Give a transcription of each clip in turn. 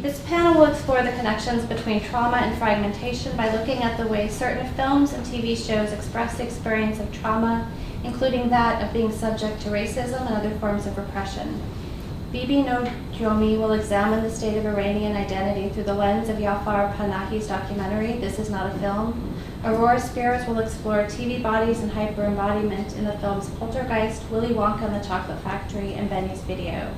This panel will explore the connections between trauma and fragmentation by looking at the way certain films and TV shows express the experience of trauma, including that of being subject to racism and other forms of repression. Bebe Nodjomi will examine the state of Iranian identity through the lens of Jafar Panahi's documentary, This Is Not a Film. Aurore Spiers will explore TV bodies and hyper-embodiment in the films Poltergeist, Willy Wonka and the Chocolate Factory, and Benny's Video.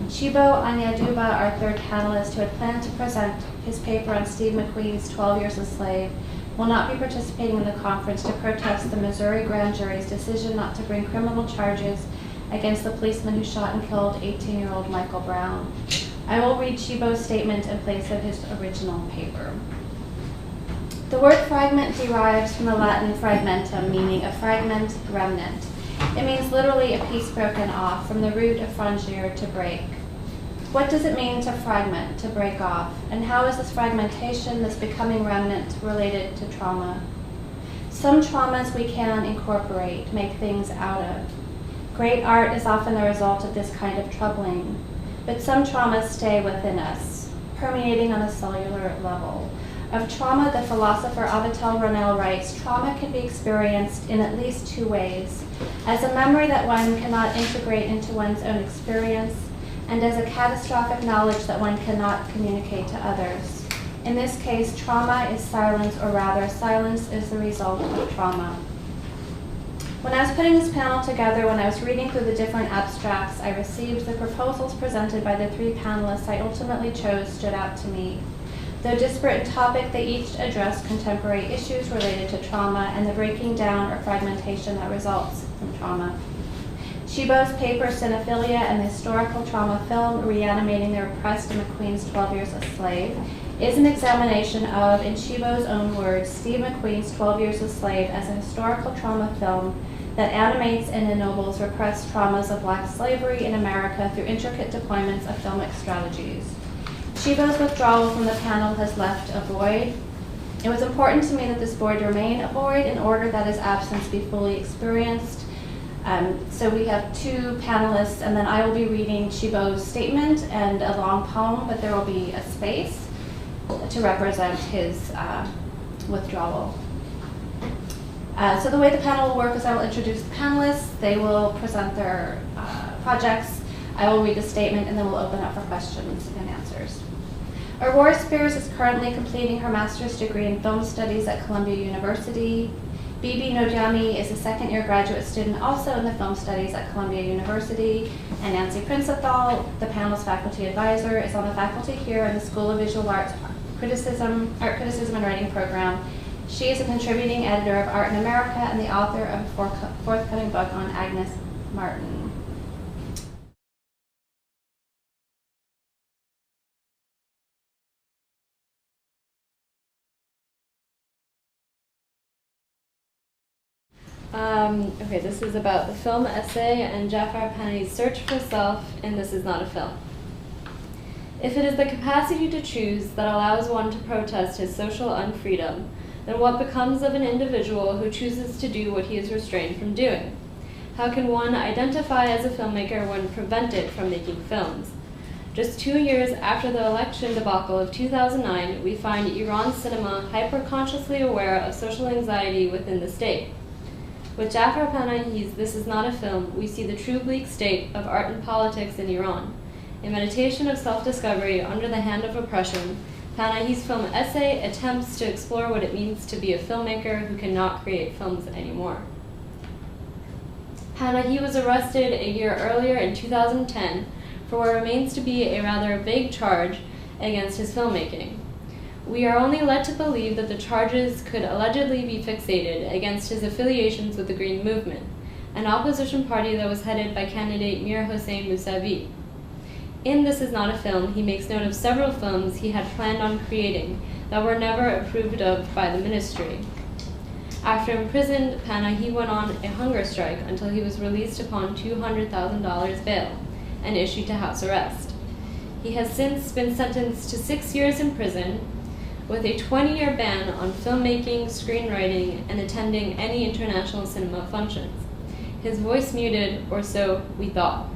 Chigbo Anyaduba, our third panelist, who had planned to present his paper on Steve McQueen's 12 Years a Slave, will not be participating in the conference to protest the Missouri grand jury's decision not to bring criminal charges against the policeman who shot and killed 18-year-old Michael Brown. I will read Chigbo's statement in place of his original paper. The word fragment derives from the Latin fragmentum, meaning a fragment, remnant. It means literally a piece broken off, from the root of frangere, to break. What does it mean to fragment, to break off? And how is this fragmentation, this becoming remnant, related to trauma? Some traumas we can incorporate, make things out of. Great art is often the result of this kind of troubling, but some traumas stay within us, permeating on a cellular level. Of trauma, the philosopher Avital Ronell writes, trauma can be experienced in at least two ways: as a memory that one cannot integrate into one's own experience, and as a catastrophic knowledge that one cannot communicate to others. In this case, trauma is silence, or rather, silence is the result of trauma. When I was putting this panel together, when I was reading through the different abstracts I received, the proposals presented by the three panelists I ultimately chose stood out to me. Though disparate in topic, they each addressed contemporary issues related to trauma and the breaking down or fragmentation that results from trauma. Chigbo's paper, Cinephilia and the Historical Trauma Film, Reanimating the Repressed in McQueen's 12 Years a Slave, is an examination of, in Chigbo's own words, Steve McQueen's 12 Years a Slave as a historical trauma film that animates and ennobles repressed traumas of Black slavery in America through intricate deployments of filmic strategies. Chigbo's withdrawal from the panel has left a void. It was important to me that this void remain a void in order that his absence be fully experienced. So we have two panelists, and then I will be reading Chigbo's statement and a long poem, but there will be a space to represent his withdrawal. So the way the panel will work is I will introduce the panelists, they will present their projects, I will read the statement, and then we'll open up for questions and answers. Aurore Spiers is currently completing her master's degree in film studies at Columbia University. Bebe Nodjomi is a second-year graduate student also in the film studies at Columbia University. And Nancy Princenthal, the panel's faculty advisor, is on the faculty here in the School of Visual Arts Art Criticism and Writing program. She is a contributing editor of Art in America and the author of a forthcoming book on Agnes Martin. Okay, this is about the film essay and Jafar Panahi's search for self in This Is Not a Film. If it is the capacity to choose that allows one to protest his social unfreedom, then what becomes of an individual who chooses to do what he is restrained from doing? How can one identify as a filmmaker when prevented from making films? Just 2 years after the election debacle of 2009, we find Iran's cinema hyper-consciously aware of social anxiety within the state. With Jafar Panahi's This Is Not a Film, we see the true bleak state of art and politics in Iran. A meditation of self-discovery under the hand of oppression, Panahi's film essay attempts to explore what it means to be a filmmaker who cannot create films anymore. Panahi was arrested a year earlier in 2010 for what remains to be a rather vague charge against his filmmaking. We are only led to believe that the charges could allegedly be fixated against his affiliations with the Green Movement, an opposition party that was headed by candidate Mir Hossein Mousavi. In This Is Not a Film, he makes note of several films he had planned on creating that were never approved of by the ministry. After imprisoned, Panahi went on a hunger strike until he was released upon $200,000 bail and issued to house arrest. He has since been sentenced to 6 years in prison, with a 20-year ban on filmmaking, screenwriting, and attending any international cinema functions. His voice muted, or so we thought.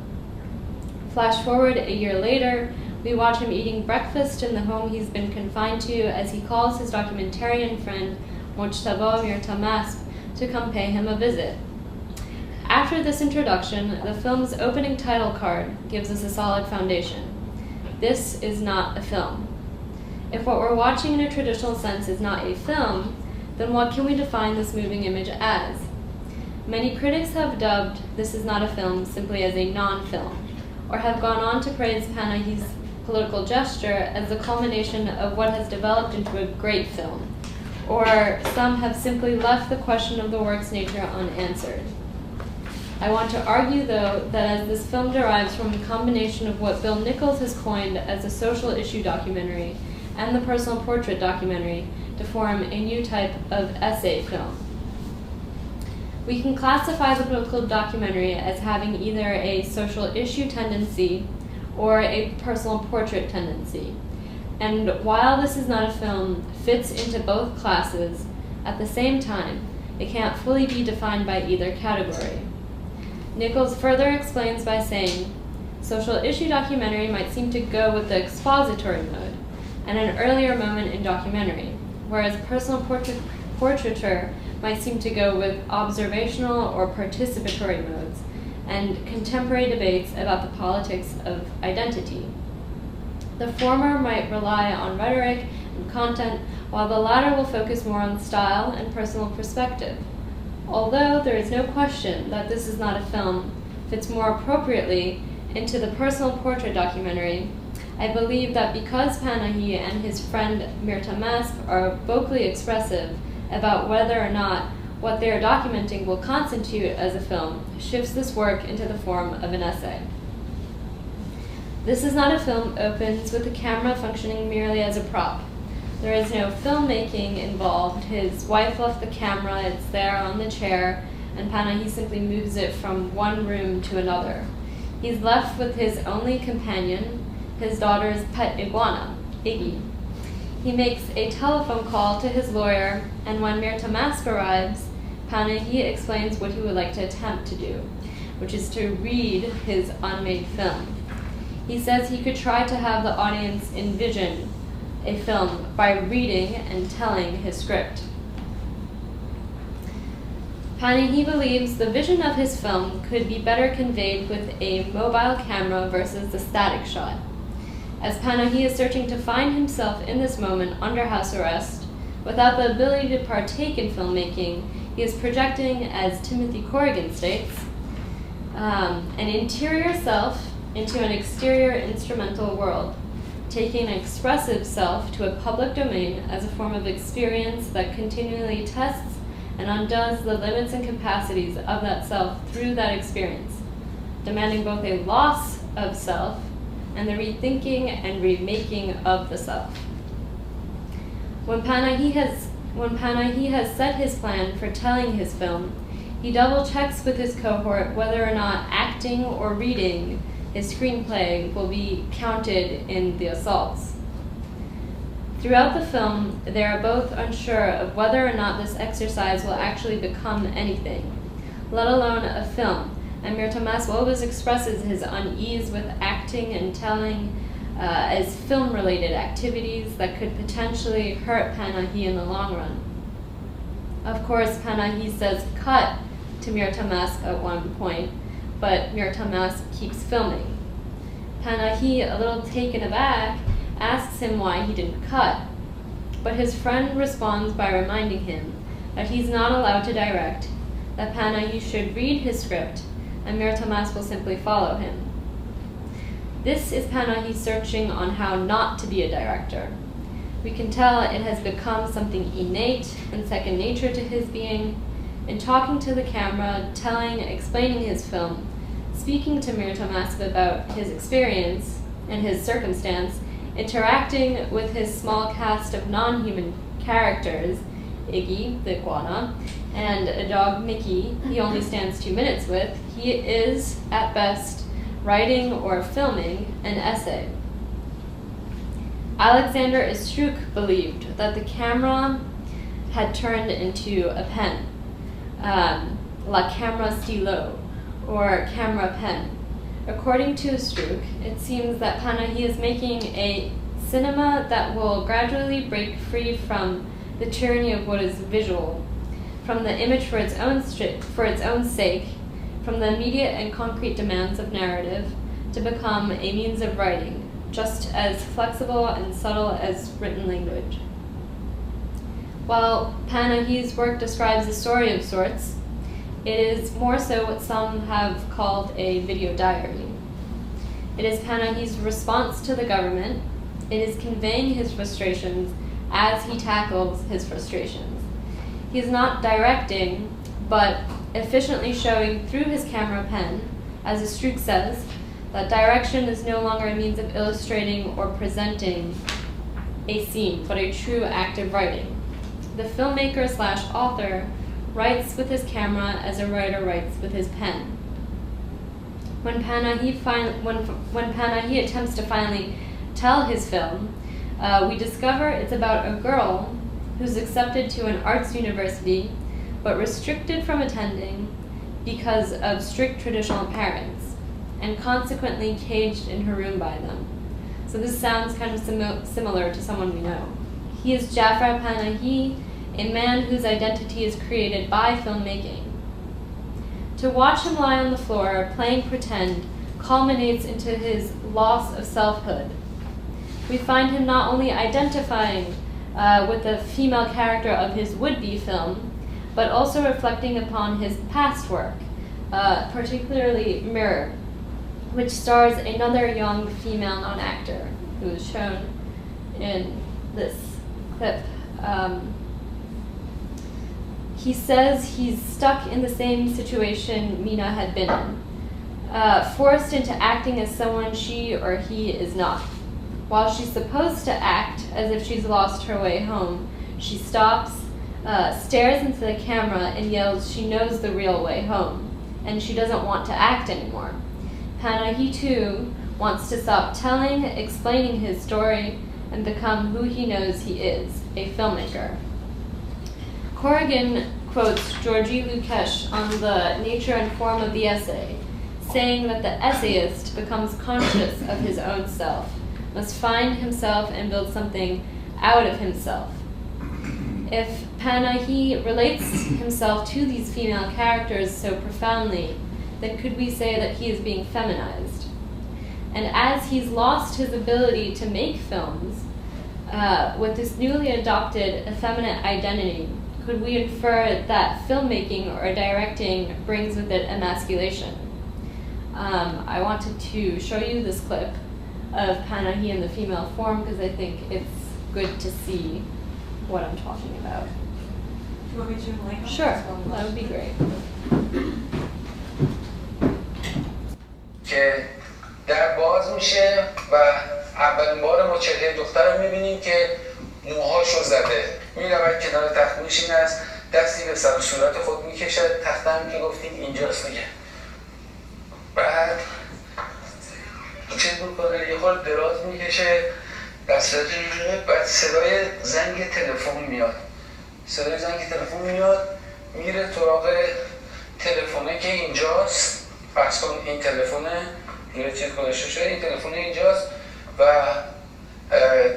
Flash forward a year later, We watch him eating breakfast in the home he's been confined to as he calls his documentarian friend Mojtaba Mirtamasp to come pay him a visit. After this introduction, the film's opening title card gives us a solid foundation. This is not a film. If what we're watching in a traditional sense is not a film, then what can we define this moving image as? Many critics have dubbed This Is Not a Film simply as a non-film, or have gone on to praise Panahi's political gesture as the culmination of what has developed into a great film, or some have simply left the question of the work's nature unanswered. I want to argue, though, that as this film derives from a combination of what Bill Nichols has coined as a social issue documentary and the personal portrait documentary to form a new type of essay film. We can classify the political documentary as having either a social issue tendency or a personal portrait tendency. And while This Is Not a Film fits into both classes, at the same time, it can't fully be defined by either category. Nichols further explains by saying, social issue documentary might seem to go with the expository mode and an earlier moment in documentary, whereas personal portraiture might seem to go with observational or participatory modes and contemporary debates about the politics of identity. The former might rely on rhetoric and content, while the latter will focus more on style and personal perspective. Although there is no question that This Is Not a Film fits more appropriately into the personal portrait documentary, I believe that because Panahi and his friend Mirtamasp are vocally expressive about whether or not what they are documenting will constitute as a film shifts this work into the form of an essay. This Is Not a Film opens with the camera functioning merely as a prop. There is no filmmaking involved. His wife left the camera, it's there on the chair, and Panahi simply moves it from one room to another. He's left with his only companion, his daughter's pet iguana, Iggy. He makes a telephone call to his lawyer, and when Mirtamasp arrives, Panahi explains what he would like to attempt to do, which is to read his unmade film. He says he could try to have the audience envision a film by reading and telling his script. Panahi believes the vision of his film could be better conveyed with a mobile camera versus the static shot. As Panahi is searching to find himself in this moment under house arrest, without the ability to partake in filmmaking, he is projecting, as Timothy Corrigan states, an interior self into an exterior instrumental world, taking an expressive self to a public domain as a form of experience that continually tests and undoes the limits and capacities of that self through that experience, demanding both a loss of self and the rethinking and remaking of the self. When Panahi has set his plan for telling his film, he double-checks with his cohort whether or not acting or reading his screenplay will be counted in the assaults. Throughout the film, they are both unsure of whether or not this exercise will actually become anything, let alone a film, and Mirtamasp always expresses his unease with acting and telling as film-related activities that could potentially hurt Panahi in the long run. Of course, Panahi says cut to Mirtamasp at one point, but Mirtamasp keeps filming. Panahi, a little taken aback, asks him why he didn't cut, but his friend responds by reminding him that he's not allowed to direct, that Panahi should read his script, and Mirtamasp will simply follow him. This is Panahi searching on how not to be a director. We can tell it has become something innate and second nature to his being. In talking to the camera, telling, explaining his film, speaking to Mirtamasp about his experience and his circumstance, interacting with his small cast of non-human characters, Iggy, the iguana, and a dog, Mickey, he only stands 2 minutes with, he is, at best, writing or filming an essay. Alexander Estruc believed that the camera had turned into a pen, la camera stylo, or camera pen, According to Struck, it seems that Panahi is making a cinema that will gradually break free from the tyranny of what is visual, from the image for its own sake, from the immediate and concrete demands of narrative, to become a means of writing, just as flexible and subtle as written language. While Panahi's work describes a story of sorts, it is more so what some have called a video diary. It is Panahi's response to the government. It is conveying his frustrations as he tackles his frustrations. He is not directing, but efficiently showing through his camera pen, as Struck says, that direction is no longer a means of illustrating or presenting a scene, but a true act of writing. The filmmaker/author writes with his camera as a writer writes with his pen. When Panahi attempts to finally tell his film, we discover it's about a girl who's accepted to an arts university, but restricted from attending because of strict traditional parents, and consequently caged in her room by them. So this sounds kind of similar to someone we know. He is Jafar Panahi, a man whose identity is created by filmmaking. To watch him lie on the floor playing pretend culminates into his loss of selfhood. We find him not only identifying with the female character of his would-be film, but also reflecting upon his past work, particularly Mirror, which stars another young female non-actor who is shown in this clip. He says he's stuck in the same situation Mina had been in, forced into acting as someone she or he is not. While she's supposed to act as if she's lost her way home, she stops, stares into the camera, and yells she knows the real way home, and she doesn't want to act anymore. Panahi, too, wants to stop telling, explaining his story, and become who he knows he is, a filmmaker. Corrigan quotes Georgi Lukács on the nature and form of the essay, saying that the essayist becomes conscious of his own self, must find himself and build something out of himself. If Panahi relates himself to these female characters so profoundly, then could we say that he is being feminized? And as he's lost his ability to make films, with this newly adopted effeminate identity, could we infer that filmmaking or directing brings with it emasculation? I wanted to show you this clip of Panahi in the female form because I think it's good to see what I'm talking about. Do you want me to link? Sure, that would be great. که در باز میشه و اولین بار ما چهره دختر رو میبینیم که موهاشو زده میرود کنار تخت میشینه است دستی به سر و صورت خود میکشد تخت هم که گفتیم اینجاست دیگه بعد چیز میکنه یه خورده دراز میکشه دستش بعد صدای زنگ تلفن میاد میره سراغ تلفنه که اینجاست فرض کن این تلفنه یه چیز گذاشته شده این تلفنه اینجاست و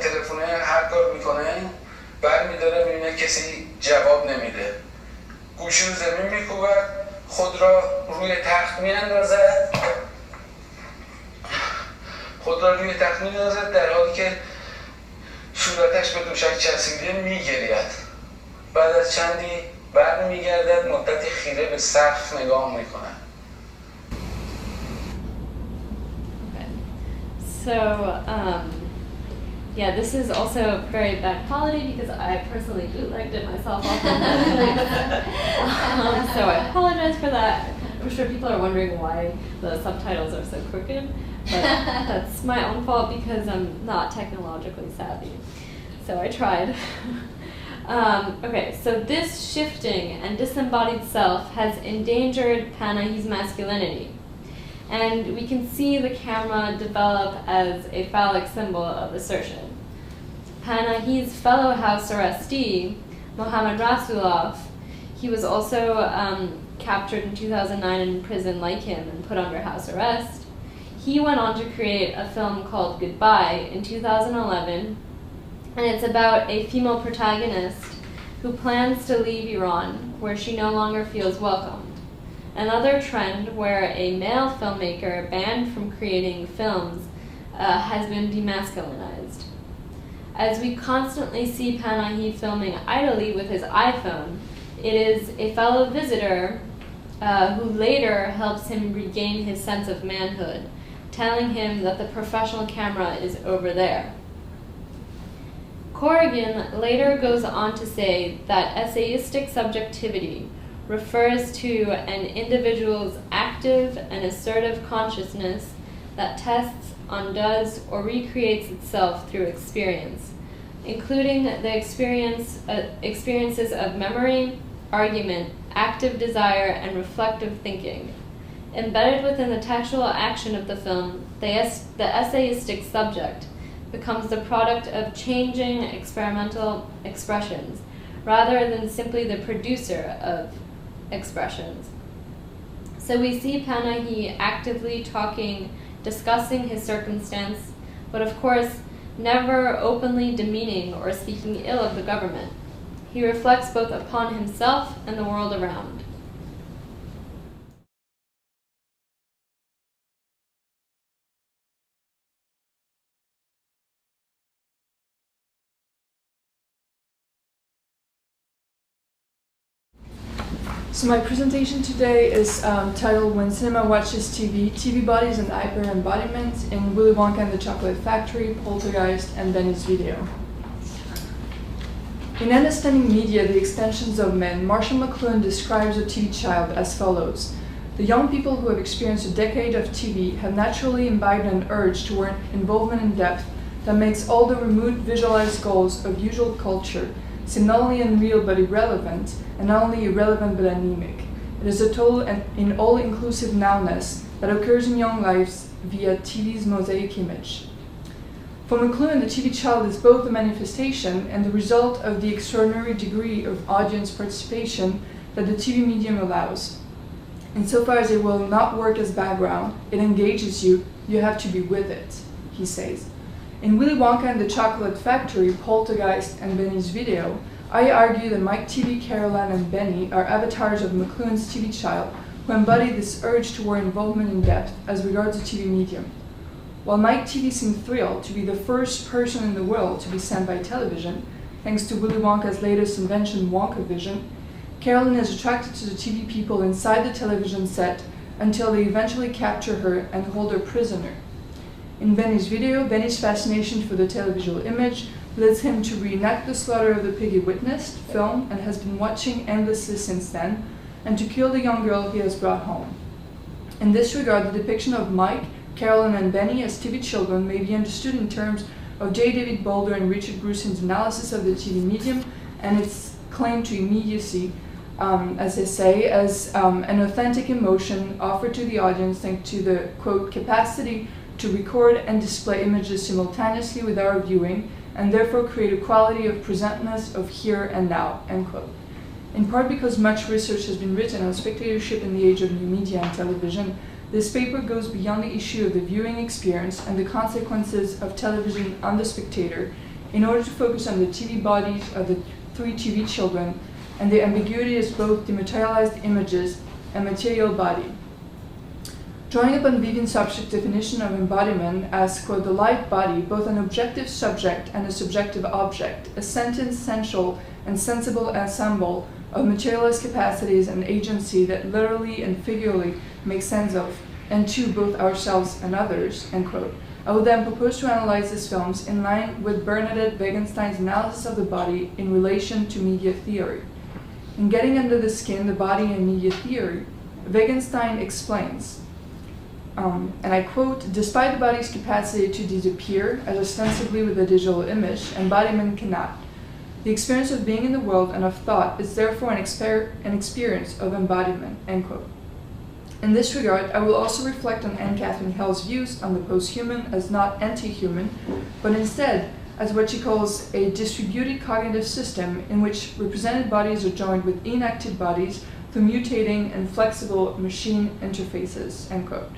تلفنه هر کار میکنه برمیداره میبینه کسی جواب نمیده گوشی رو زمین میکوبد خود را روی تخت میاندازد در حالی که صورتش به دوشک چسبیده میگرید بعد از چندی برمیگردد مدتی خیره به سقف نگاه میکند. So, yeah, this is also very bad quality because I personally bootlegged it myself off of Netflix. So I apologize for that. I'm sure people are wondering why the subtitles are so crooked, but that's my own fault because I'm not technologically savvy. So I tried. Okay, so this shifting and disembodied self has endangered Panahi's masculinity. And we can see the camera develop as a phallic symbol of assertion. Panahi's fellow house arrestee, Mohammad Rasulov, he was also captured in 2009 in prison like him and put under house arrest. He went on to create a film called Goodbye in 2011, and it's about a female protagonist who plans to leave Iran, where she no longer feels welcomed. Another trend where a male filmmaker banned from creating films has been demasculinized. As we constantly see Panahi filming idly with his iPhone, it is a fellow visitor who later helps him regain his sense of manhood, telling him that the professional camera is over there. Corrigan later goes on to say that essayistic subjectivity refers to an individual's active and assertive consciousness that tests, undoes, or recreates itself through experience, including the experiences of memory, argument, active desire, and reflective thinking. Embedded within the textual action of the film, the essayistic subject becomes the product of changing experimental expressions, rather than simply the producer of expressions. So we see Panahi actively discussing his circumstance, but of course never openly demeaning or speaking ill of the government. He reflects both upon himself and the world around. So my presentation today is titled When Cinema Watches TV, TV Bodies and Hyper-Embodiment in Willy Wonka and the Chocolate Factory, Poltergeist, and Benny's Video. In Understanding Media, the Extensions of Men, Marshall McLuhan describes a TV child as follows. The young people who have experienced a decade of TV have naturally imbibed an urge toward involvement in depth that makes all the remote visualized goals of usual culture seem not only unreal but irrelevant, and not only irrelevant but anemic. It is a total and all-inclusive nowness that occurs in young lives via TV's mosaic image. For McLuhan, the TV child is both a manifestation and the result of the extraordinary degree of audience participation that the TV medium allows. Insofar as it will not work as background, it engages you, you have to be with it, he says. In Willy Wonka and the Chocolate Factory, Poltergeist, and Benny's Video, I argue that Mike TV, Caroline, and Benny are avatars of McLuhan's TV child who embody this urge toward involvement in depth as regards the TV medium. While Mike TV seemed thrilled to be the first person in the world to be sent by television, thanks to Willy Wonka's latest invention, Wonkavision, Caroline is attracted to the TV people inside the television set until they eventually capture her and hold her prisoner. In Benny's Video, Benny's fascination for the televisual image leads him to reenact the slaughter of the pig he witnessed, filmed, and has been watching endlessly since then, and to kill the young girl he has brought home. In this regard, the depiction of Mike, Caroline, and Benny as TV children may be understood in terms of J. David Boulder and Richard Grusin's analysis of the TV medium and its claim to immediacy, as they say, as an authentic emotion offered to the audience thanks to the, quote, capacity to record and display images simultaneously with our viewing, and therefore create a quality of presentness of here and now, end quote. In part because much research has been written on spectatorship in the age of new media and television, this paper goes beyond the issue of the viewing experience and the consequences of television on the spectator in order to focus on the TV bodies of the three TV children and the ambiguity as both dematerialized images and material body. Drawing upon Vivian Sobczyk's definition of embodiment as, quote, the live body, both an objective subject and a subjective object, a sentient, sensual, and sensible ensemble of materialized capacities and agency that literally and figuratively make sense of, and to both ourselves and others, end quote. I would then propose to analyze these films in line with Bernadette Wittgenstein's analysis of the body in relation to media theory. In Getting Under the Skin, the Body and Media Theory, Wittgenstein explains, and I quote, despite the body's capacity to disappear, as ostensibly with a digital image, embodiment cannot. The experience of being in the world and of thought is therefore an experience of embodiment, end quote. In this regard, I will also reflect on Anne Catherine Hell's views on the post-human as not anti-human, but instead as what she calls a distributed cognitive system in which represented bodies are joined with inactive bodies through mutating and flexible machine interfaces, end quote.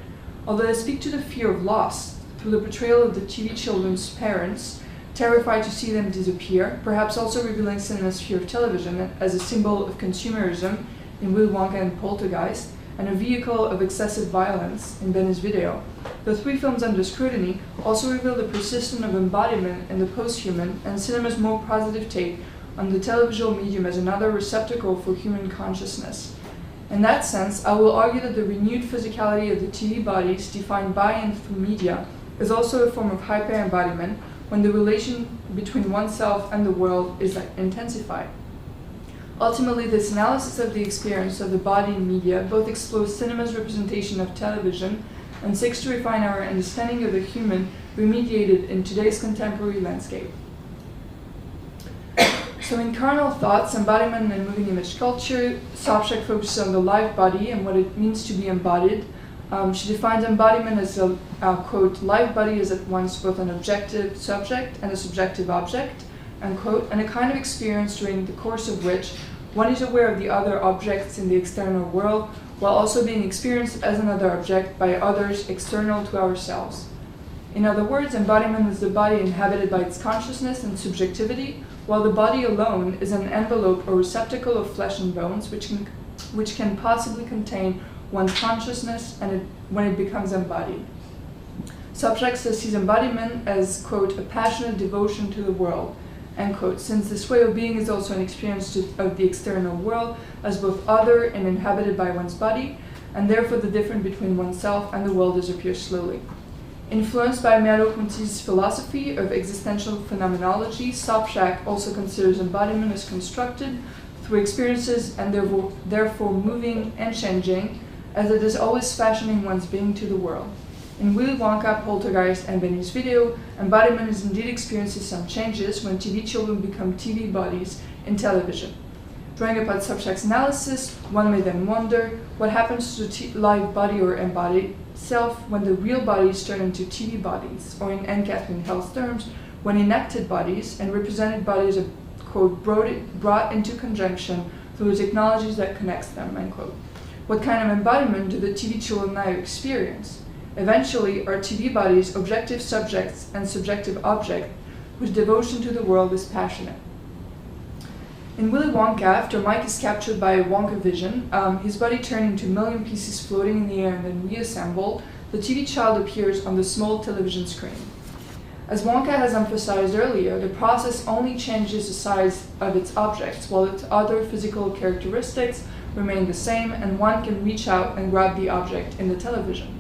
although they speak to the fear of loss through the portrayal of the TV children's parents, terrified to see them disappear, perhaps also revealing cinema's fear of television as a symbol of consumerism in Willy Wonka and Poltergeist, and a vehicle of excessive violence in Benny's video. The three films under scrutiny also reveal the persistence of embodiment in the post-human and cinema's more positive take on the televisual medium as another receptacle for human consciousness. In that sense, I will argue that the renewed physicality of the TV bodies defined by and through media is also a form of hyper-embodiment when the relation between oneself and the world is intensified. Ultimately, this analysis of the experience of the body in media both explores cinema's representation of television and seeks to refine our understanding of the human remediated in today's contemporary landscape. So in Carnal Thoughts, Embodiment and Moving Image Culture, Sobchak focuses on the live body and what it means to be embodied. She defines embodiment as a, quote, live body is at once both an objective subject and a subjective object, unquote, and a kind of experience during the course of which one is aware of the other objects in the external world while also being experienced as another object by others external to ourselves. In other words, embodiment is the body inhabited by its consciousness and subjectivity, while the body alone is an envelope or receptacle of flesh and bones which can possibly contain one's consciousness when it becomes embodied. Sobchak sees embodiment as, quote, a passionate devotion to the world, end quote, since this way of being is also an experience of the external world as both other and inhabited by one's body, and therefore the difference between oneself and the world disappears slowly. Influenced by Merleau-Ponty's philosophy of existential phenomenology, Sobchak also considers embodiment as constructed through experiences and therefore moving and changing, as it is always fashioning one's being to the world. In Willy Wonka, Poltergeist, and Benny's video, embodiment is indeed experiences some changes when TV children become TV bodies in television. Drawing upon Sobchak's analysis, one may then wonder what happens to the live body or embodied self when the real bodies turn into TV bodies, or in Anne Catherine Hell's terms, when enacted bodies and represented bodies are, quote, brought into conjunction through the technologies that connects them, end quote. What kind of embodiment do the TV children now experience? Eventually, are TV bodies objective subjects and subjective objects whose devotion to the world is passionate? In Willy Wonka, after Mike is captured by a Wonka vision, his body turned into a million pieces floating in the air and then reassembled, the TV child appears on the small television screen. As Wonka has emphasized earlier, the process only changes the size of its objects, while its other physical characteristics remain the same, and one can reach out and grab the object in the television.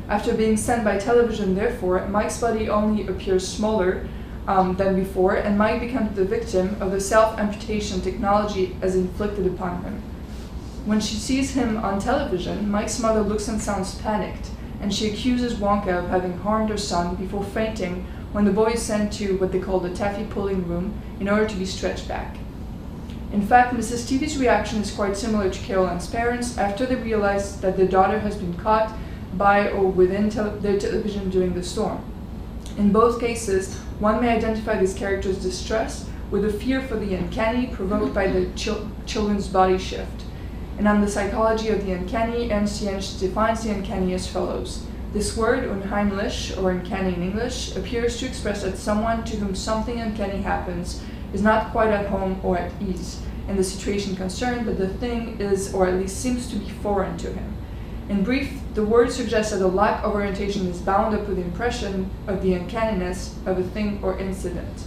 After being sent by television, therefore, Mike's body only appears smaller than before, and Mike becomes the victim of the self-amputation technology as inflicted upon him. When she sees him on television, Mike's mother looks and sounds panicked, and she accuses Wonka of having harmed her son before fainting when the boy is sent to what they call the taffy pulling room in order to be stretched back. In fact, Mrs. TV's reaction is quite similar to Caroline's parents after they realize that their daughter has been caught by or within their television during the storm. In both cases, one may identify these characters' distress with a fear for the uncanny provoked by the children's body shift. And on the psychology of the uncanny, Ernst Jentsch defines the uncanny as follows. This word, unheimlich, or uncanny in English, appears to express that someone to whom something uncanny happens is not quite at home or at ease in the situation concerned, but the thing is, or at least seems to be, foreign to him. In brief, the word suggests that a lack of orientation is bound up with the impression of the uncanniness of a thing or incident.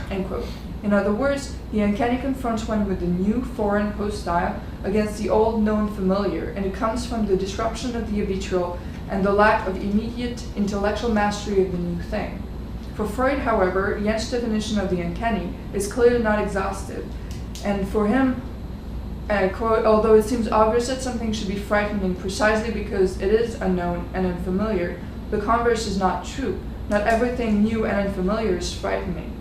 End quote. In other words, the uncanny confronts one with the new, foreign, hostile against the old, known, familiar, and it comes from the disruption of the habitual and the lack of immediate intellectual mastery of the new thing. For Freud, however, Jentsch's definition of the uncanny is clearly not exhaustive, and for him, quote, although it seems obvious that something should be frightening precisely because it is unknown and unfamiliar, the converse is not true. Not everything new and unfamiliar is frightening.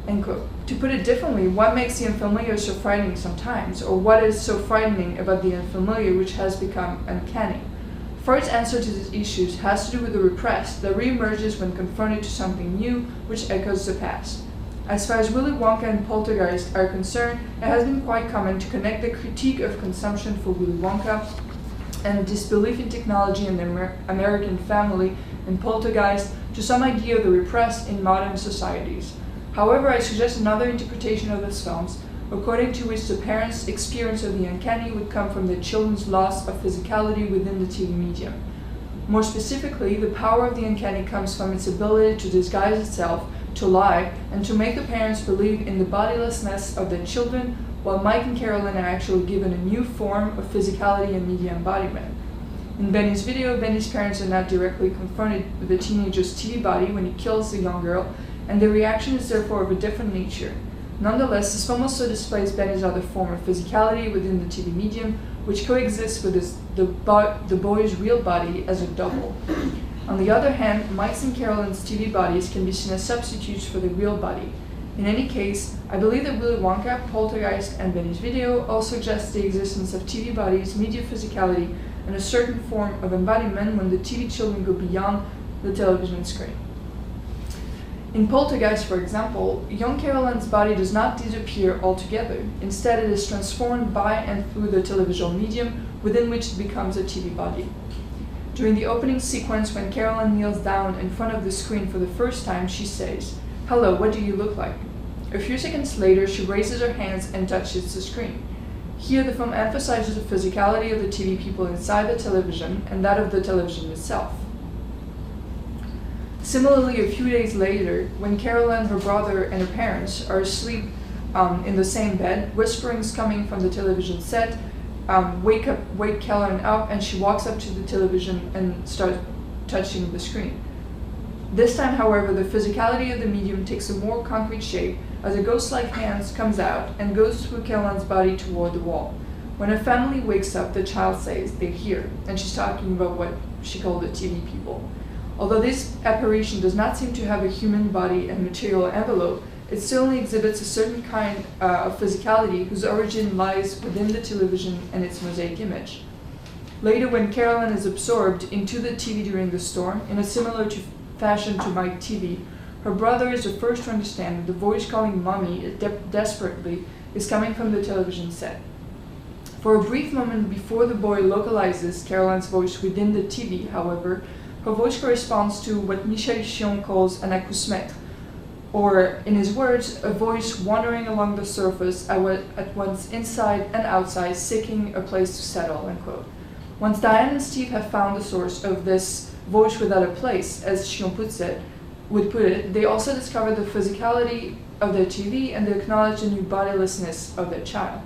End quote. To put it differently, what makes the unfamiliar so frightening sometimes, or what is so frightening about the unfamiliar which has become uncanny? Freud's answer to these issues has to do with the repressed that reemerges when confronted to something new which echoes the past. As far as Willy Wonka and Poltergeist are concerned, it has been quite common to connect the critique of consumption for Willy Wonka and disbelief in technology and the American family in Poltergeist to some idea of the repressed in modern societies. However, I suggest another interpretation of these films, according to which the parents' experience of the uncanny would come from their children's loss of physicality within the TV medium. More specifically, the power of the uncanny comes from its ability to disguise itself, to lie, and to make the parents believe in the bodilessness of their children, while Mike and Carolyn are actually given a new form of physicality and media embodiment. In Benny's video, Benny's parents are not directly confronted with the teenager's TV body when he kills the young girl, and their reaction is therefore of a different nature. Nonetheless, this film also displays Benny's other form of physicality within the TV medium, which coexists with the boy's real body as a double. On the other hand, Mike's and Carolyn's TV bodies can be seen as substitutes for the real body. In any case, I believe that Willy Wonka, Poltergeist, and Benny's video all suggest the existence of TV bodies, media physicality, and a certain form of embodiment when the TV children go beyond the television screen. In Poltergeist, for example, young Carolyn's body does not disappear altogether. Instead, it is transformed by and through the televisual medium within which it becomes a TV body. During the opening sequence, when Carolyn kneels down in front of the screen for the first time, she says, "Hello, what do you look like?" A few seconds later, she raises her hands and touches the screen. Here, the film emphasizes the physicality of the TV people inside the television and that of the television itself. Similarly, a few days later, when Carolyn, her brother, and her parents are asleep in the same bed, whisperings coming from the television set wake Carolyn up, and she walks up to the television and starts touching the screen. This time, however, the physicality of the medium takes a more concrete shape as a ghost-like hand comes out and goes through Carolyn's body toward the wall. When her family wakes up, the child says they're here, and she's talking about what she called the TV people. Although this apparition does not seem to have a human body and material envelope, it certainly exhibits a certain kind of physicality whose origin lies within the television and its mosaic image. Later, when Carolyn is absorbed into the TV during the storm, in a similar fashion to Mike TV, her brother is the first to understand that the voice calling Mommy desperately is coming from the television set. For a brief moment before the boy localizes Carolyn's voice within the TV, however, her voice corresponds to what Michel Chion calls an acousmètre, or, in his words, a voice wandering along the surface at once inside and outside, seeking a place to settle, unquote. Once Diane and Steve have found the source of this voice without a place, as Chion would put it, they also discover the physicality of their TV and they acknowledge the new bodilessness of their child.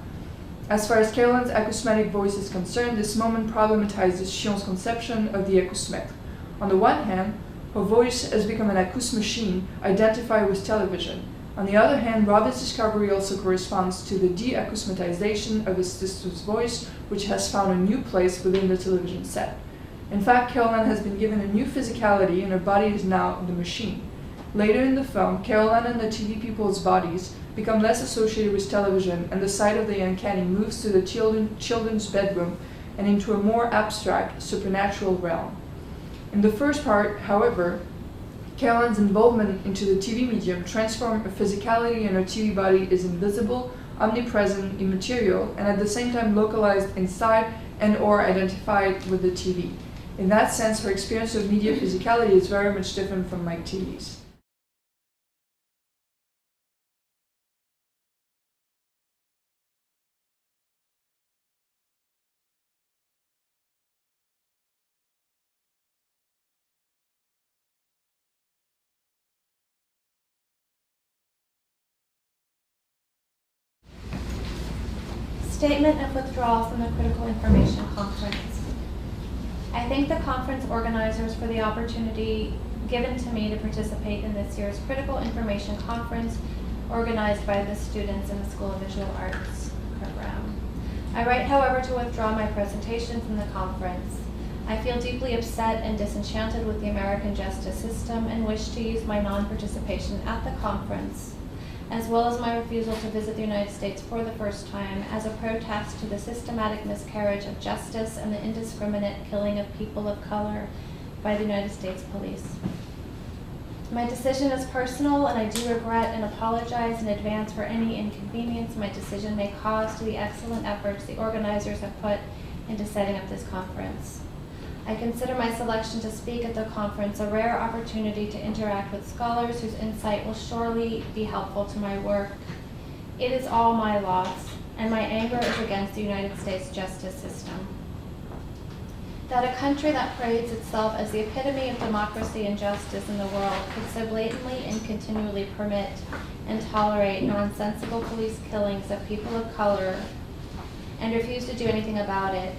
As far as Carolyn's acousmatic voice is concerned, this moment problematizes Chion's conception of the acousmètre. On the one hand, her voice has become an acoustic machine identified with television. On the other hand, Robert's discovery also corresponds to the de-acousmatization of his sister's voice, which has found a new place within the television set. In fact, Carolyn has been given a new physicality and her body is now the machine. Later in the film, Carolyn and the TV people's bodies become less associated with television and the sight of the uncanny moves to the children's bedroom and into a more abstract, supernatural realm. In the first part, however, Carolyn's involvement into the TV medium transforms her physicality and her TV body is invisible, omnipresent, immaterial, and at the same time localized inside and or identified with the TV. In that sense, her experience of media physicality is very much different from Mike TV's. Statement of withdrawal from the Critical Information Conference. I thank the conference organizers for the opportunity given to me to participate in this year's Critical Information Conference organized by the students in the School of Visual Arts program. I write, however, to withdraw my presentation from the conference. I feel deeply upset and disenchanted with the American justice system and wish to use my non-participation at the conference, as well as my refusal to visit the United States for the first time, as a protest to the systematic miscarriage of justice and the indiscriminate killing of people of color by the United States police. My decision is personal, and I do regret and apologize in advance for any inconvenience my decision may cause to the excellent efforts the organizers have put into setting up this conference. I consider my selection to speak at the conference a rare opportunity to interact with scholars whose insight will surely be helpful to my work. It is all my loss, and my anger is against the United States justice system. That a country that parades itself as the epitome of democracy and justice in the world could so blatantly and continually permit and tolerate nonsensical police killings of people of color and refuse to do anything about it.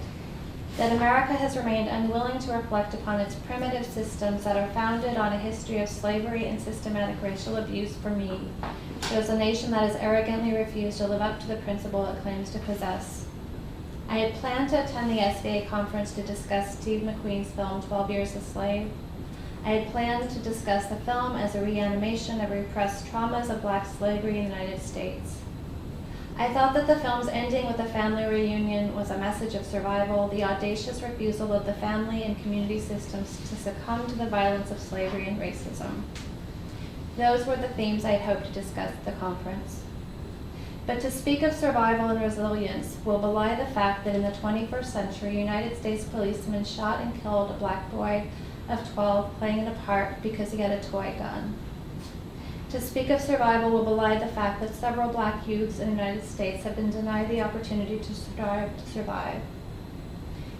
That America has remained unwilling to reflect upon its primitive systems that are founded on a history of slavery and systematic racial abuse for me, shows a nation that has arrogantly refused to live up to the principle it claims to possess. I had planned to attend the SVA conference to discuss Steve McQueen's film 12 Years a Slave. I had planned to discuss the film as a reanimation of repressed traumas of black slavery in the United States. I thought that the film's ending with a family reunion was a message of survival, the audacious refusal of the family and community systems to succumb to the violence of slavery and racism. Those were the themes I had hoped to discuss at the conference. But to speak of survival and resilience will belie the fact that in the 21st century, United States policemen shot and killed a black boy of 12 playing in a park because he had a toy gun. To speak of survival will belie the fact that several black youths in the United States have been denied the opportunity to strive to survive.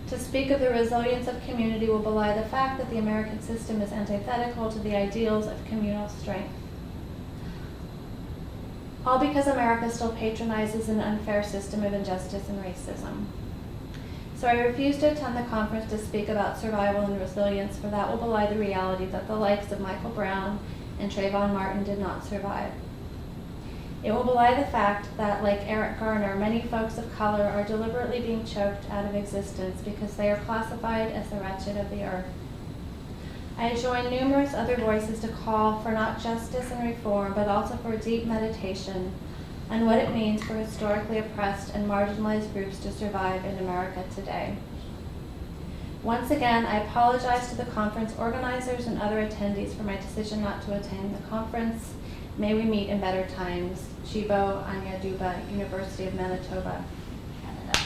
To speak of the resilience of community will belie the fact that the American system is antithetical to the ideals of communal strength. All because America still patronizes an unfair system of injustice and racism. So I refuse to attend the conference to speak about survival and resilience, for that will belie the reality that the likes of Michael Brown and Trayvon Martin did not survive. It will belie the fact that, like Eric Garner, many folks of color are deliberately being choked out of existence because they are classified as the wretched of the earth. I join numerous other voices to call for not justice and reform, but also for deep meditation on what it means for historically oppressed and marginalized groups to survive in America today. Once again, I apologize to the conference organizers and other attendees for my decision not to attend the conference. May we meet in better times. Chigbo Anyaduba, University of Manitoba, Canada.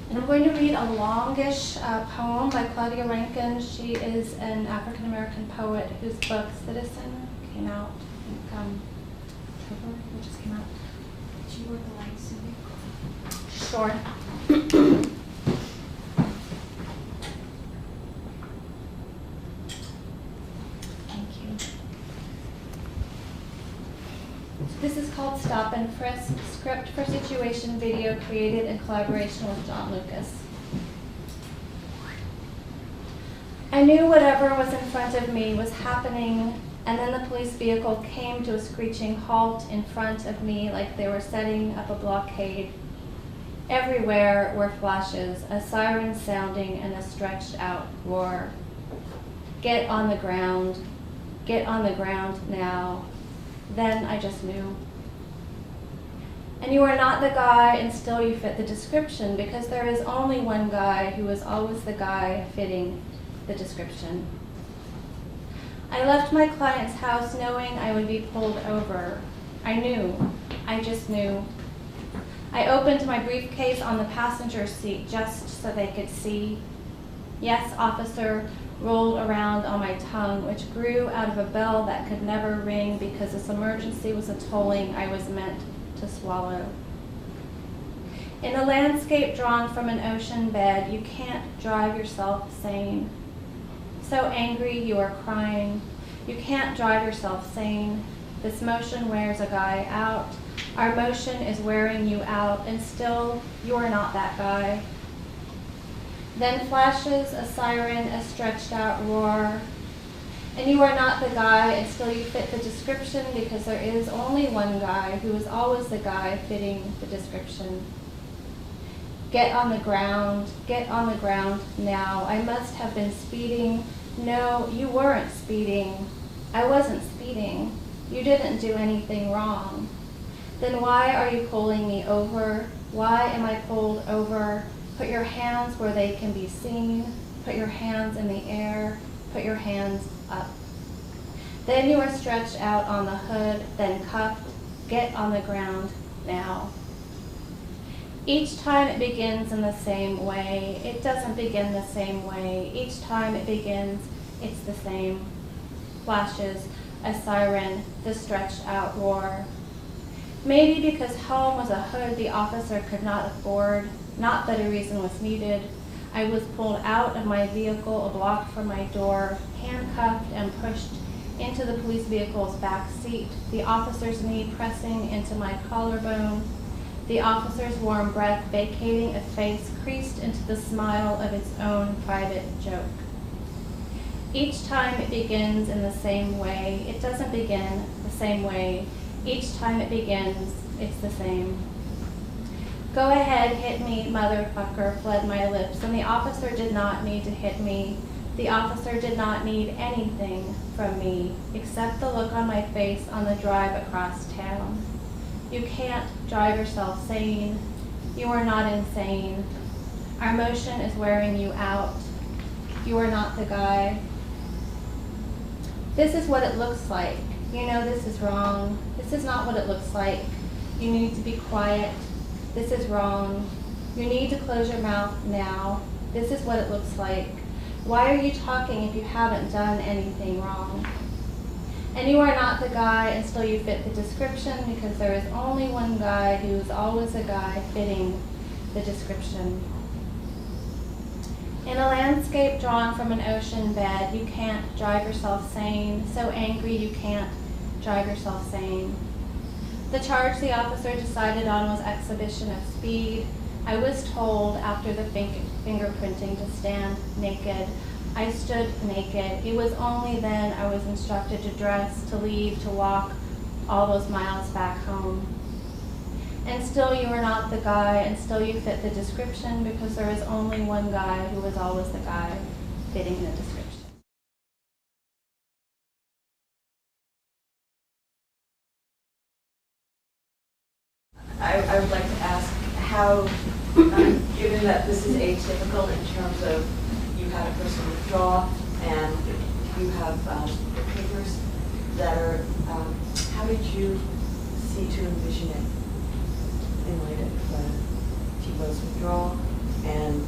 And I'm going to read a longish poem by Claudia Rankin. She is an African-American poet whose book, Citizen, came out, I think, October, it just came out. Did you work the light, Cindy? Sure. Thank you. This is called Stop and Frisk, script for situation video created in collaboration with John Lucas. I knew whatever was in front of me was happening, and then the police vehicle came to a screeching halt in front of me like they were setting up a blockade. Everywhere were flashes, a siren sounding, and a stretched out roar. Get on the ground now. Then I just knew. And you are not the guy, and still you fit the description, because there is only one guy who is always the guy fitting the description. I left my client's house knowing I would be pulled over. I knew. I just knew. I opened my briefcase on the passenger seat just so they could see. Yes, officer, rolled around on my tongue, which grew out of a bell that could never ring because this emergency was a tolling I was meant to swallow. In a landscape drawn from an ocean bed, you can't drive yourself sane. So angry you are crying. You can't drive yourself sane. This motion wears a guy out. Our motion is wearing you out, and still you are not that guy. Then flashes a siren, a stretched out roar. And you are not the guy, and still you fit the description, because there is only one guy who is always the guy fitting the description. Get on the ground now. I must have been speeding. No, you weren't speeding. I wasn't speeding. You didn't do anything wrong. Then why are you pulling me over? Why am I pulled over? Put your hands where they can be seen. Put your hands in the air. Put your hands up. Then you are stretched out on the hood, then cuffed. Get on the ground now. Each time it begins in the same way. It doesn't begin the same way. Each time it begins, it's the same. Flashes, a siren, the stretched out roar. Maybe because home was a hood the officer could not afford, not that a reason was needed, I was pulled out of my vehicle a block from my door, handcuffed and pushed into the police vehicle's back seat, the officer's knee pressing into my collarbone, the officer's warm breath vacating a face creased into the smile of its own private joke. Each time it begins in the same way. It doesn't begin the same way. Each time it begins, it's the same. Go ahead, hit me, motherfucker, fled my lips, and the officer did not need to hit me. The officer did not need anything from me except the look on my face on the drive across town. You can't drive yourself sane. You are not insane. Our motion is wearing you out. You are not the guy. This is what it looks like. You know this is wrong. This is not what it looks like. You need to be quiet. This is wrong. You need to close your mouth now. This is what it looks like. Why are you talking if you haven't done anything wrong? And you are not the guy and still you fit the description because there is only one guy who is always a guy fitting the description. In a landscape drawn from an ocean bed, you can't drive yourself sane. So angry you can't drive yourself sane. The charge the officer decided on was exhibition of speed. I was told after the fingerprinting to stand naked. I stood naked. It was only then I was instructed to dress, to leave, to walk all those miles back home. And still you are not the guy, and still you fit the description because there is only one guy who is always the guy fitting the description. I would like to ask how, given that this is atypical in terms of you had a person withdraw and you have the papers that are, how did you see to envision it in light of Chigbo's withdrawal and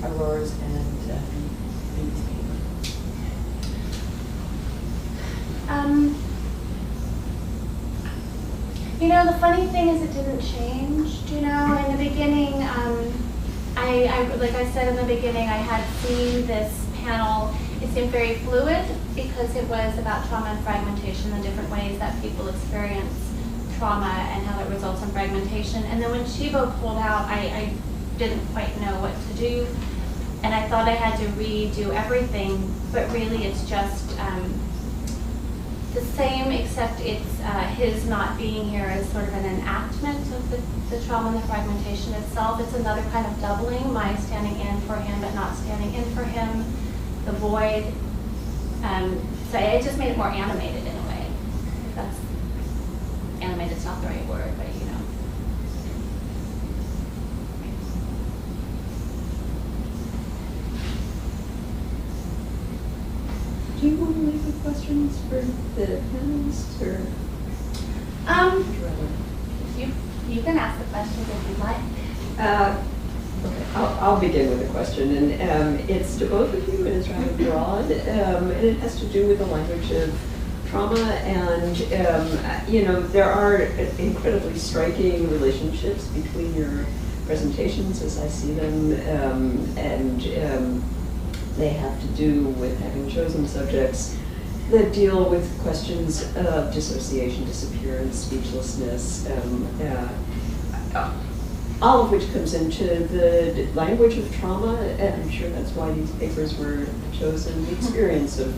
Aurore's and Bebe's paper? You know, the funny thing is it didn't change. You know, in the beginning, like I said in the beginning, I had seen this panel. It seemed very fluid because it was about trauma and fragmentation, the different ways that people experience trauma and how it results in fragmentation. And then when Chigbo pulled out, I didn't quite know what to do. And I thought I had to redo everything, but really it's just the same, except it's his not being here as sort of an enactment of the trauma and the fragmentation itself. It's another kind of doubling, my standing in for him but not standing in for him, the void. So it just made it more animated in a way. That's, animated's not the right word, but you know. Do you want to leave the questions for the panelists, or? You can ask the questions if you'd like. Okay, I'll begin with a question, and it's to both of you, and it's rather broad, and it has to do with the language of trauma, and you know, there are incredibly striking relationships between your presentations as I see them, and they have to do with having chosen subjects that deal with questions of dissociation, disappearance, speechlessness, all of which comes into the language of trauma, and I'm sure that's why these papers were chosen, the experience of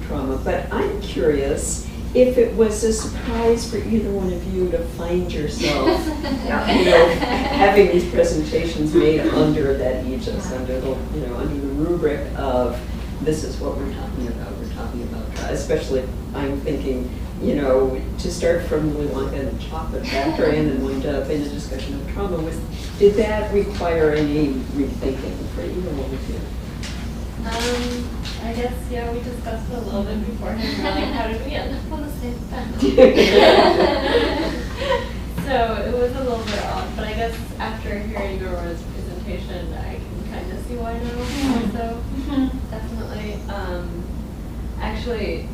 trauma. But I'm curious if it was a surprise for either one of you to find yourself, you know, having these presentations made under that aegis, under the, you know, under the rubric of this is what we're talking about. We're talking about, especially I'm thinking, you know, to start from Willy Wonka and the Chocolate Factory and then wind up in a discussion of trauma. Did that require any rethinking for either one of you? I guess, yeah, we discussed it a little bit beforehand, really, how did we end up on the same bench? So it was a little bit odd, but I guess see why now. So definitely. Actually,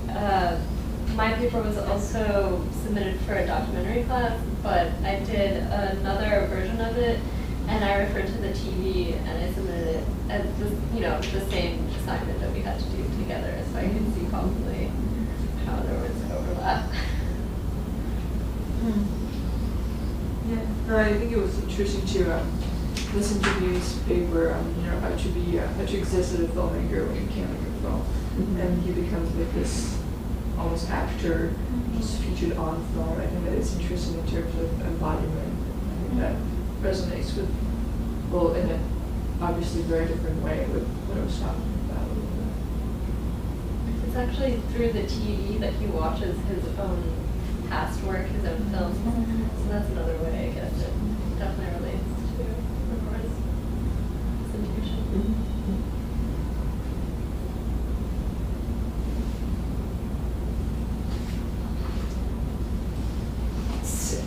my paper was also submitted for a documentary class, but I did another version of it, and I referred to the TV, and I submitted it as the same assignment that we had to do together, so I could see probably how there was overlap. Yeah, no, I think it was interesting to listen to his paper on how to exist as a filmmaker when you can't make a film, and he becomes like this almost actor just featured on film. I think that it's interesting in terms of embodiment. I think that resonates with, well, in an obviously very different way with what I was talking about a little bit. It's actually through the TV that he watches his own past work, his own films. So that's another way, I guess, it definitely relates to Aurore's presentation.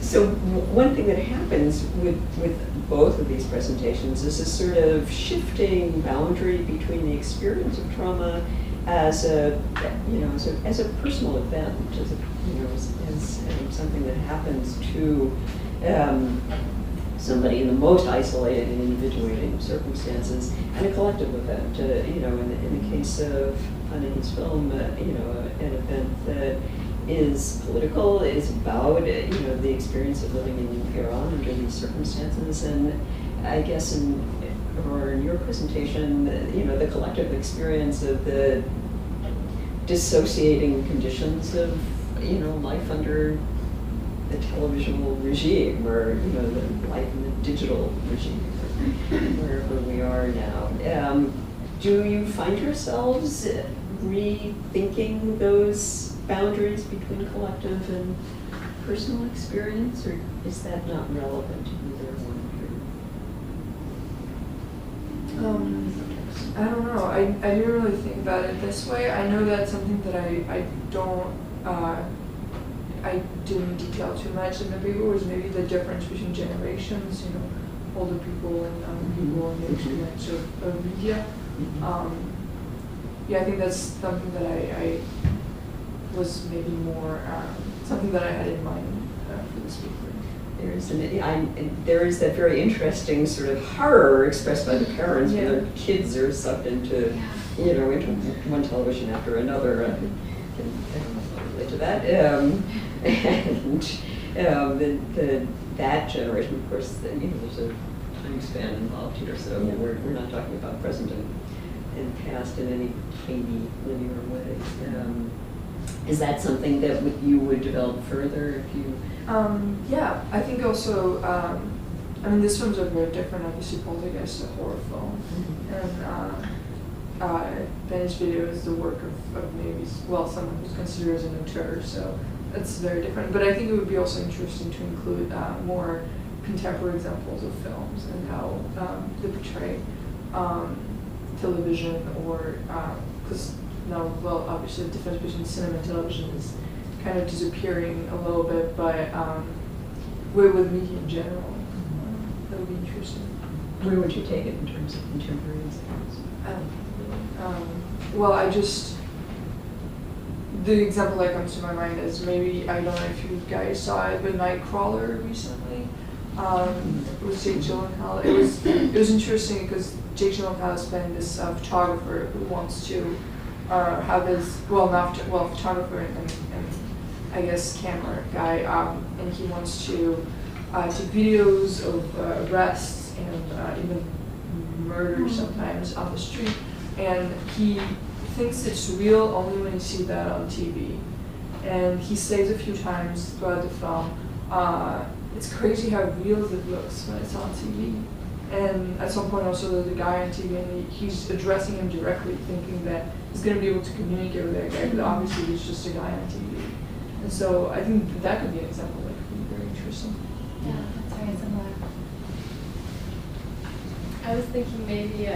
So one thing that happens with both of these presentations is a sort of shifting boundary between the experience of trauma as a personal event, as something that happens to somebody in the most isolated and individuating circumstances, and a collective event. In the case of Panahi's film, an event that is political, is about the experience of living in Iran under these circumstances, and I guess in your presentation, the collective experience of the dissociating conditions of life under the televisual regime, or the life in the digital regime, wherever we are now. Do you find yourselves rethinking those boundaries between collective and personal experience, or is that not relevant to either one I don't know. I didn't really think about it this way. I know that's something that I didn't detail too much in the paper, was maybe the difference between generations, older people and younger people and the experience of media. I think that's something that I was maybe more something that I had in mind for this paper. There is that very interesting sort of horror expressed by the parents when their kids are sucked into, into one television after another. I can relate to that. That generation, of course, there's a time span involved here, so we're not talking about present and past in any clean, linear way. Is that something that you would develop further if you? I think also, these films are very different. Obviously, Poltergeist is a horror film, and Ben's video is the work of maybe, someone who's considered as an auteur, so that's very different. But I think it would be also interesting to include more contemporary examples of films and how they portray television, or because now, obviously the difference between cinema and television is kind of disappearing a little bit, but with media in general, that would be interesting. Where would you take it in terms of contemporary examples? The example that comes to my mind is maybe, I don't know if you guys saw it, but Nightcrawler recently. With Jake Gyllenhaal. It was interesting because Jake Gyllenhaal is playing this photographer who wants to have his photographer and I guess camera guy, and he wants to take videos of arrests and even murder sometimes on the street, and he thinks it's real only when he sees that on TV, and he says a few times throughout the film, it's crazy how real it looks when it's on TV. And at some point also there's a guy on TV and he's addressing him directly, thinking that he's going to be able to communicate with that guy, but obviously he's just a guy on TV. And so I think that could be an example that could be very interesting. Yeah, that's very similar. I was thinking maybe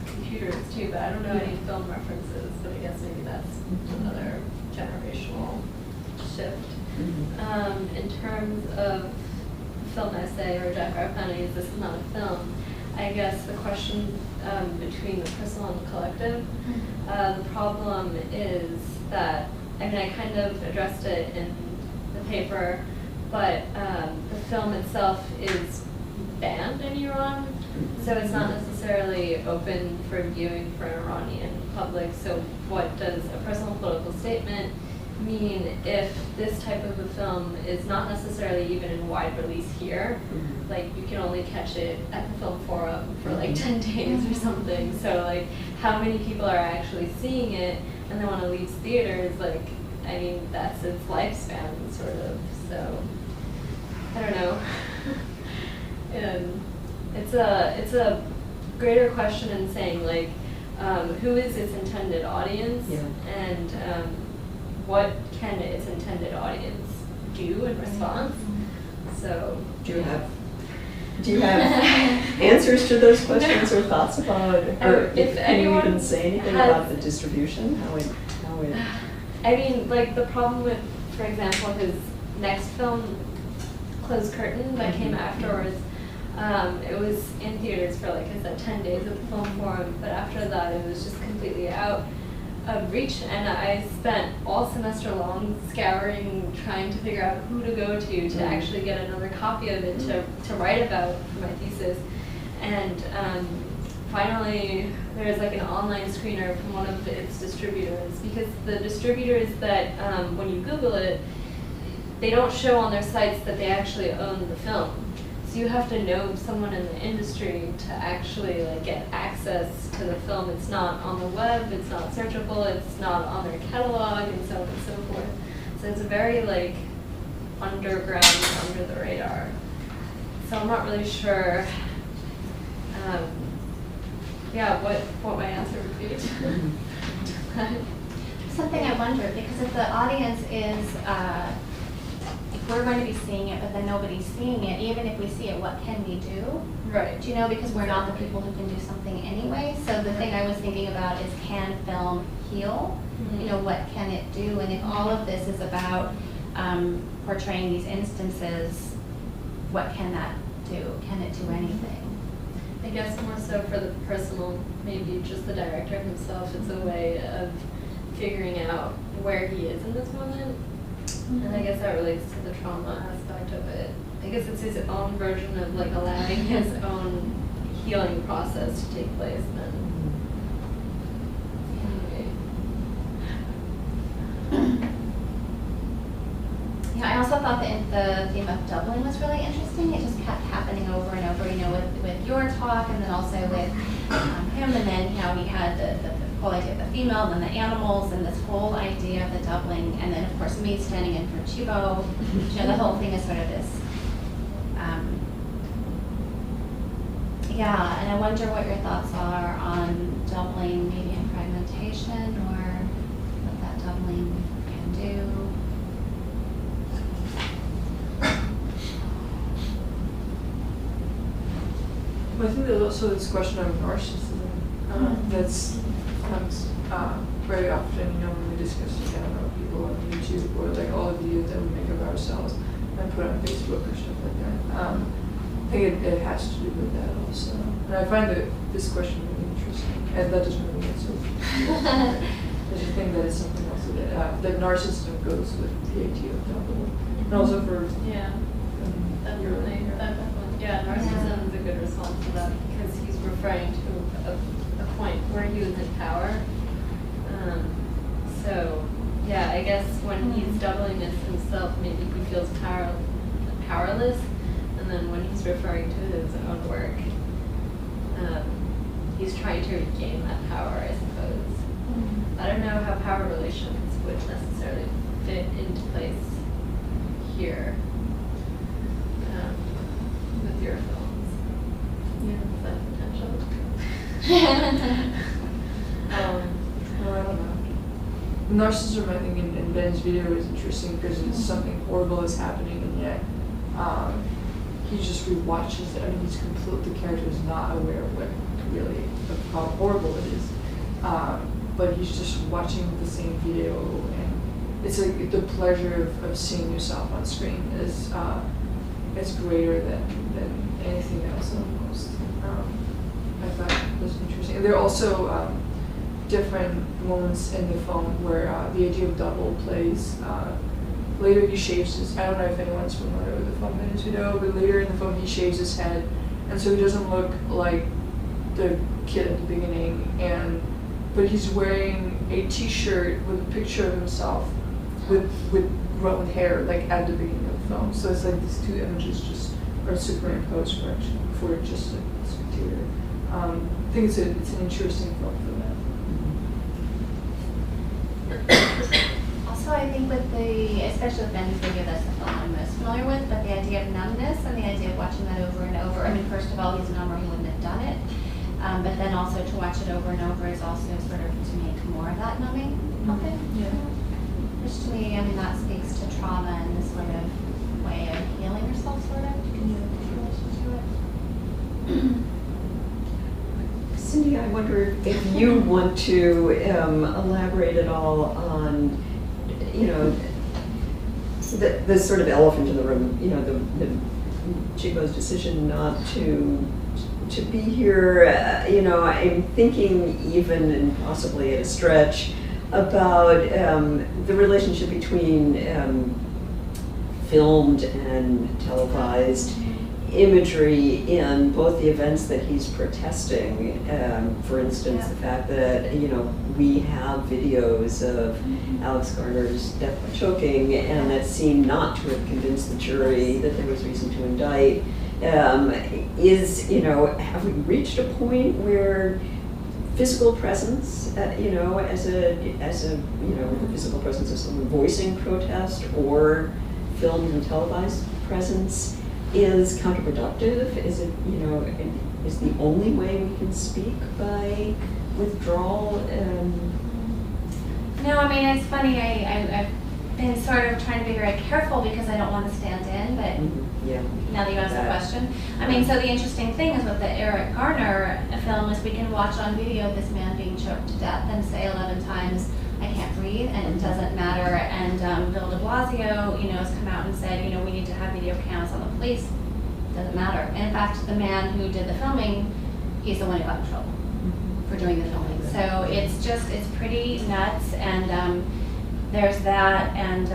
computers too, but I don't know any film references, but I guess maybe that's another generational shift. In terms of film essay or Jafar Panahi, this is not a film, I guess, the question between the personal and the collective. The problem is that, I mean, I kind of addressed it in the paper, but the film itself is banned in Iran, so it's not necessarily open for viewing for an Iranian public. So what does a personal political statement mean if this type of a film is not necessarily even in wide release here? Like, you can only catch it at the Film Forum for like 10 days or something. So like, how many people are actually seeing it and then when it leaves theaters, like, I mean, that's its lifespan, sort of. So I don't know. It's a greater question in saying, like, who is its intended audience, and what can its intended audience do in response? So Do you have answers to those questions or thoughts about it? Or if can anyone you even say anything about the distribution? How it I mean, like, the problem with, for example, his next film, Closed Curtain, that came afterwards, it was in theaters for, like I said, 10 days at the Film Forum, but after that it was just completely out of reach, and I spent all semester long scouring, trying to figure out who to go to actually get another copy of it to write about for my thesis. And finally, there's like an online screener from one of its distributors, because the distributors that, when you Google it, they don't show on their sites that they actually own the film. So you have to know someone in the industry to actually like get access to the film. It's not on the web, it's not searchable, it's not on their catalog, and so on and so forth. So it's very like underground, under the radar. So I'm not really sure what my answer would be. Something I wonder, because if the audience is, if we're going to be seeing it, but then nobody's seeing it, even if we see it, what can we do? Right. Do you know, because we're not the people who can do something anyway. So the thing I was thinking about is, can film heal? Mm-hmm. You know, what can it do? And if all of this is about portraying these instances, what can that do? Can it do anything? I guess more so for the personal, maybe just the director himself, it's a way of figuring out where he is in this moment. And I guess that relates to the trauma aspect of it. I guess it's his own version of like allowing his own healing process to take place then. Anyway. Yeah, I also thought the theme of doubling was really interesting. It just kept happening over and over, you know, with your talk, and then also with him, and then how he had the whole idea of the female, and then the animals, and this whole idea of the doubling, and then of course me standing in for Chigbo. You know, the whole thing is sort of this, yeah, and I wonder what your thoughts are on doubling, maybe in fragmentation, or what that doubling can do. I think there's also this question of narcissism that's comes very often, you know, when we discuss people on YouTube, or like all the videos that we make of ourselves and put on Facebook or stuff like that. I think it has to do with that also. And I find this question really interesting, and that doesn't really answer. I just think that it's something also that narcissism goes with the idea of double, and also for Definitely. Yeah, narcissism is a good response to that, because he's referring to a point where he was in power. So, yeah, I guess when he's doubling this himself, maybe he feels powerless, and then when he's referring to his own work, he's trying to regain that power, I suppose. I don't know how power relations would necessarily fit into place here. With your films. Yeah, is that potential? Well, I don't know. Narcissism, I think, in Ben's video is interesting because it's something horrible is happening, and yet he just rewatches it. I mean, the character is not aware of of how horrible it is, but he's just watching the same video, and it's like the pleasure of seeing yourself on screen is it's greater than anything else almost. I thought it was interesting. And there are also different moments in the film where the idea of double plays. Later he shaves his, I don't know if anyone's familiar with the film Minutes Video, but later in the film he shaves his head, and so he doesn't look like the kid at the beginning, but he's wearing a t-shirt with a picture of himself with grown hair, like at the beginning of the film. So it's like these two images just are superimposed for just a spectator. I think it's an interesting film for that. Also, I think with especially with Ben's video, that's the film I'm most familiar with, but the idea of numbness and the idea of watching that over and over. I mean, first of all, he's a number, he wouldn't have done it. But then also to watch it over and over is also sort of to make more of that numbing of it. Yeah. Which to me, I mean, that speaks to trauma and this sort of way of healing yourself, sort of. Can you relation to it? Cindy, I wonder if you want to elaborate at all on, the sort of elephant in the room, the Chigbo's decision not to be here. I'm thinking even and possibly at a stretch about the relationship between filmed and televised imagery in both the events that he's protesting. For instance, the fact that we have videos of Alex Garner's death by choking, and that seemed not to have convinced the jury that there was reason to indict. Have we reached a point where physical presence, as a physical presence of someone voicing protest, or filmed and televised presence is counterproductive? Is it, is the only way we can speak by withdrawal? No, I mean, it's funny, I've been sort of trying to be very careful because I don't want to stand in, but now that you asked the question. I mean, so the interesting thing is with the Eric Garner film is we can watch on video this man being choked to death and say 11 times, I can't breathe, and it doesn't matter. And Bill de Blasio, has come out and said, we need to have video cams on the police. Doesn't matter. And in fact, the man who did the filming, he's the one who got in trouble for doing the filming. So it's pretty nuts, and there's that, and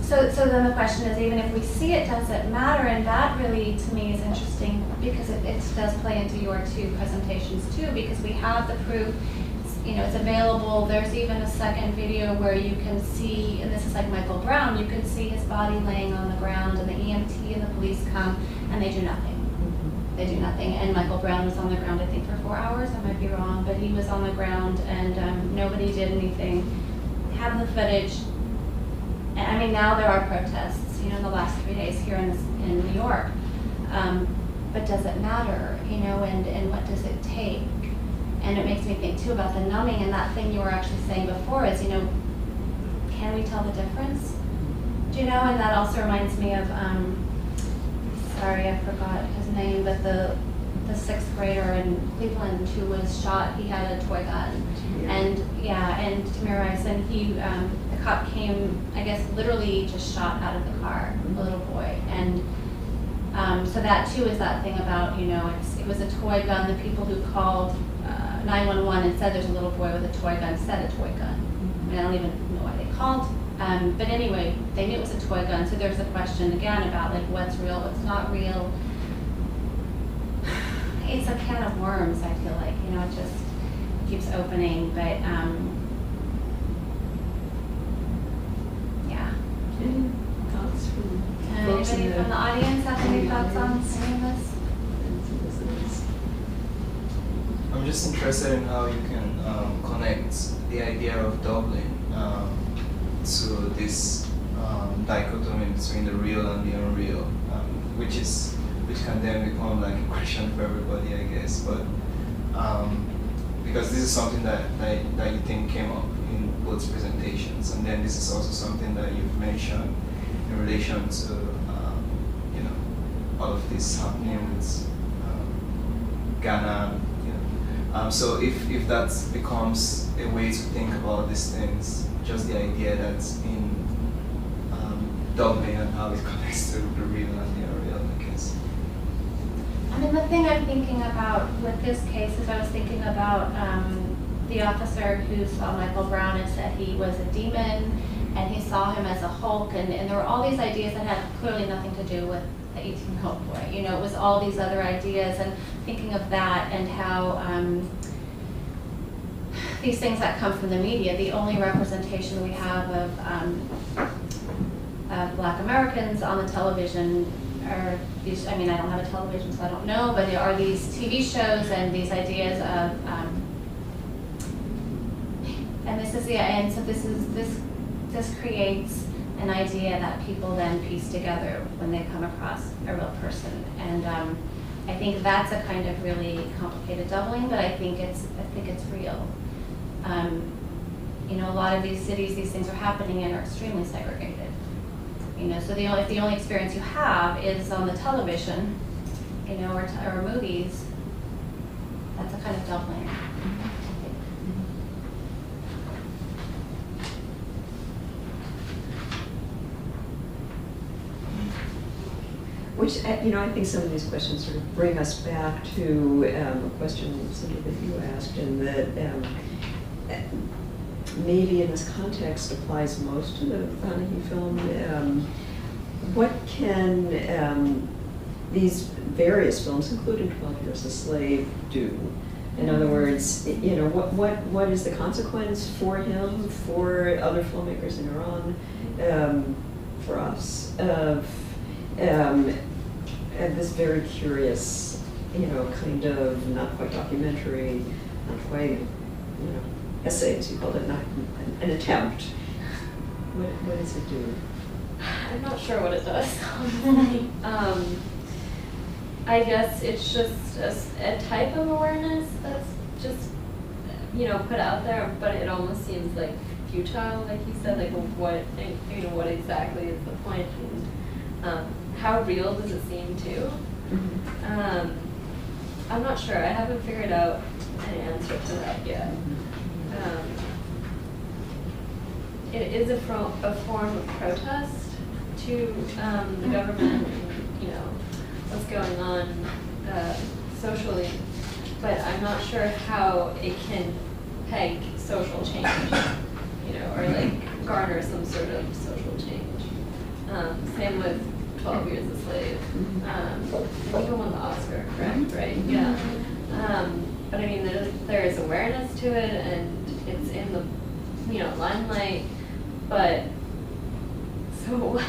so then the question is, even if we see it, does it matter? And that really, to me, is interesting because it does play into your two presentations too, because we have the proof. It's available. There's even a second video where you can see, and this is like Michael Brown, you can see his body laying on the ground, and the EMT and the police come, and they do nothing. They do nothing. And Michael Brown was on the ground, I think, for 4 hours. I might be wrong, but he was on the ground, and nobody did anything. Have the footage. And I mean, now there are protests, in the last 3 days here in New York. But does it matter, and what does it take? And it makes me think too about the numbing, and that thing you were actually saying before is, can we tell the difference? And that also reminds me of, sorry, I forgot his name, but the 6th grader in Cleveland who was shot. He had a toy gun, and Tamir and he, the cop came, I guess, literally just shot out of the car, a little boy, and so that too is that thing about, it was a toy gun. The people who called 911 and said there's a little boy with a toy gun said a toy gun. I mean, I don't even know why they called. But anyway, they knew it was a toy gun. So there's a question again about like what's real, what's not real. It's a can of worms, I feel like. It just keeps opening. But yeah. Any thoughts from folks anybody from the audience have any thoughts on any of this? I'm just interested in how you can connect the idea of doubling to this dichotomy between the real and the unreal, which can then become like a question for everybody, I guess. But because this is something that you think came up in both presentations, and then this is also something that you've mentioned in relation to all of this happening with Ghana. So if that becomes a way to think about these things, just the idea that in doubling and how it connects to the real and the unreal, I guess. I mean, the thing I'm thinking about with this case is I was thinking about the officer who saw Michael Brown and said he was a demon, and he saw him as a Hulk, and there were all these ideas that had clearly nothing to do with the 18-year-old boy. You know, it was all these other ideas, and thinking of that and how these things that come from the media, the only representation we have of Black Americans on the television are these, I mean, I don't have a television, so I don't know, but there are these TV shows and these ideas of, and this is the, and so this creates an idea that people then piece together when they come across a real person. And I think that's a kind of really complicated doubling, but I think it's real. You know, a lot of these cities, these things are happening and are extremely segregated. You know, so if the only experience you have is on the television, you know, or movies, that's a kind of doubling. Which, you know, I think some of these questions sort of bring us back to a question, Cynthia, that you asked, and that maybe in this context applies most to the Panahi film. What can these various films, including 12 Years a Slave, do? In other words, you know, what is the consequence for him, for other filmmakers in Iran, for us, of this very curious, you know, kind of not quite documentary, not quite, you know, essay, as you called it, not an attempt. What does it do? I'm not sure what it does. I guess it's just a type of awareness that's just, you know, put out there, but it almost seems like futile, like you said, like what, you know, what exactly is the point, and how real does it seem to? Mm-hmm. I'm not sure. I haven't figured out an answer to that yet. It is a form of protest to the government, and, you know, what's going on socially, but I'm not sure how it can peg social change, you know, or like garner some sort of social change. Same with 12 Years a Slave. I think it won the Oscar, correct? Right? Yeah. But I mean, there is awareness to it, and it's in the, you know, limelight. But so what?